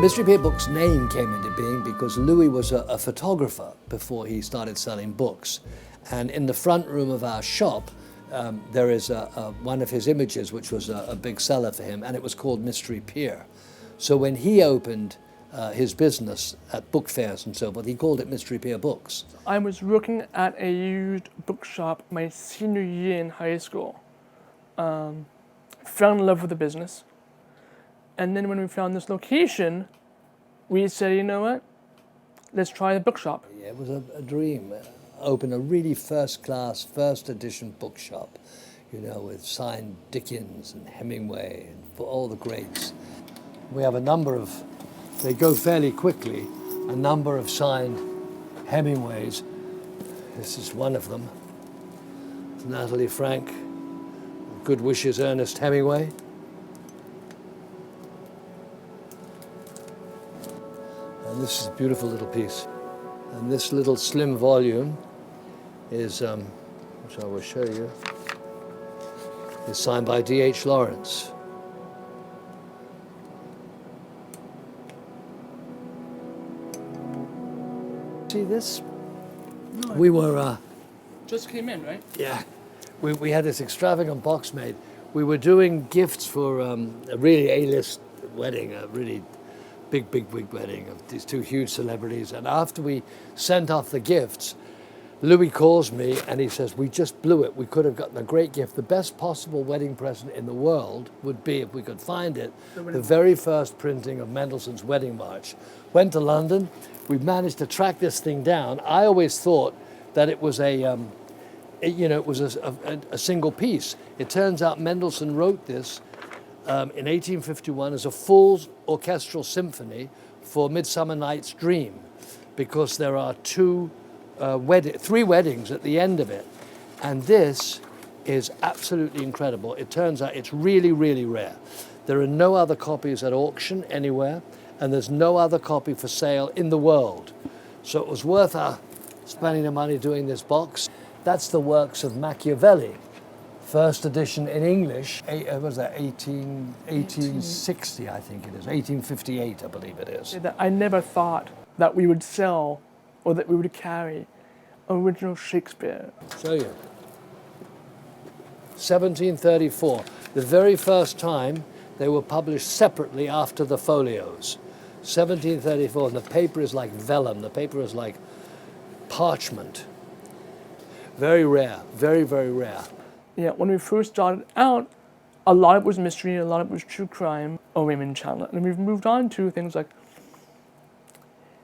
Mystery Pier Books' name came into being because Louis was a photographer before he started selling books. And in the front room of our shop, there is one of his images, which was a big seller for him, and it was called Mystery Pier. So when he opened his business at book fairs and so forth, he called it Mystery Pier Books. I was working at a used bookshop my senior year in high school. Fell in love with the business. And then when we found this location, we said, you know what, let's try the bookshop. Yeah, it was a dream. Open a really first-class, first edition bookshop, you know, with signed Dickens and Hemingway and all the greats. We have a number of, they go fairly quickly, a number of signed Hemingways. This is one of them. It's Natalie Frank, Good Wishes, Ernest Hemingway. And this is a beautiful little piece. And this little slim volume is, which I will show you, is signed by D.H. Lawrence. See this? No, we were... just came in, right? Yeah. We had this extravagant box made. We were doing gifts for a really A-list wedding, a really big wedding of these two huge celebrities. And after we sent off the gifts, Louis calls me and he says, we just blew it. We could have gotten a great gift. The best possible wedding present in the world would be, if we could find it, the very first printing of Mendelssohn's Wedding March. Went to London. We managed to track this thing down. I always thought that it was a single piece. It turns out Mendelssohn wrote this in 1851 as a full orchestral symphony for Midsummer Night's Dream, because there are three weddings at the end of it. And this is absolutely incredible. It turns out it's really, really rare. There are no other copies at auction anywhere, and there's no other copy for sale in the world. So it was worth spending the money doing this box. That's the works of Machiavelli. First edition in English, was that 1860, I think it is, 1858, I believe it is. I never thought that we would sell or that we would carry original Shakespeare. Show you. 1734, the very first time they were published separately after the folios. 1734, and the paper is like vellum, the paper is like parchment. Very rare, very, very rare. Yeah, when we first started out, a lot of it was mystery, a lot of it was true crime, or Raymond Chandler. And we've moved on to things like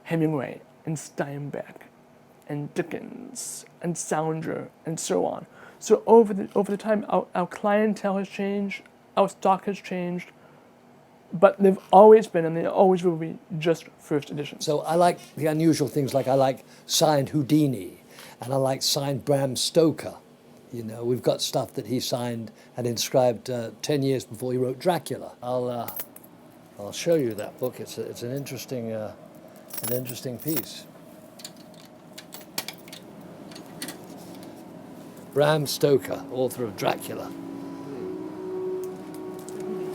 Hemingway and Steinbeck and Dickens and Salinger and so on. So over the time, our clientele has changed, our stock has changed, but they've always been, and they always will be, just first editions. So I like the unusual things, like I like signed Houdini, and I like signed Bram Stoker. You know, we've got stuff that he signed and inscribed 10 years before he wrote Dracula. I'll show you that book. It's an interesting piece. Bram Stoker, author of Dracula.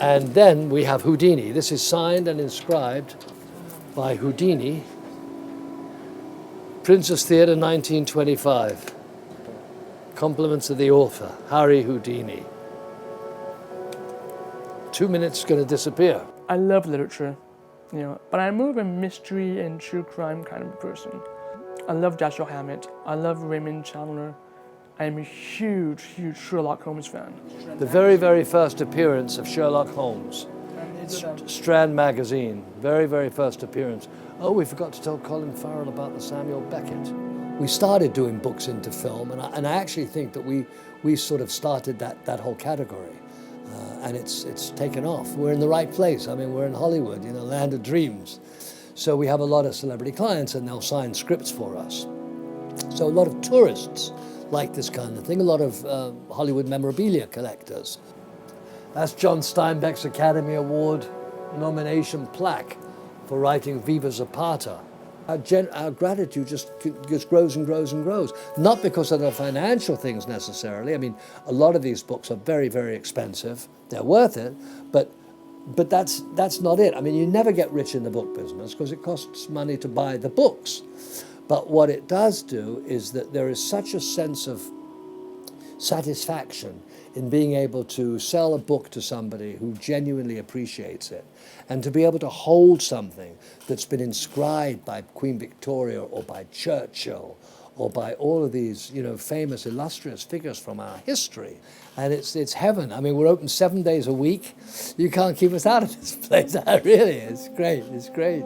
And then we have Houdini. This is signed and inscribed by Houdini. Princess Theatre, 1925. Compliments of the author, Harry Houdini. 2 minutes, going to disappear. I love literature, you know, but I'm more of a mystery and true crime kind of person. I love Dashiell Hammett. I love Raymond Chandler. I am a huge, huge Sherlock Holmes fan. The very, very first appearance of Sherlock Holmes. Strand magazine, very, very first appearance. Oh, we forgot to tell Colin Farrell about the Samuel Beckett. We started doing books into film, and I actually think that we sort of started that whole category, and it's taken off. We're in the right place. I mean, we're in Hollywood, you know, land of dreams. So we have a lot of celebrity clients, and they'll sign scripts for us. So a lot of tourists like this kind of thing, a lot of Hollywood memorabilia collectors. That's John Steinbeck's Academy Award nomination plaque for writing Viva Zapata. Our gratitude just grows and grows and grows. Not because of the financial things necessarily. I mean, a lot of these books are very, very expensive. They're worth it, but But that's not it. I mean, you never get rich in the book business because it costs money to buy the books. But what it does do is that there is such a sense of satisfaction in being able to sell a book to somebody who genuinely appreciates it, and to be able to hold something that's been inscribed by Queen Victoria or by Churchill or by all of these, you know, famous, illustrious figures from our history. And it's heaven. I mean, we're open 7 days a week. You can't keep us out of this place. Really, it's great. It's great.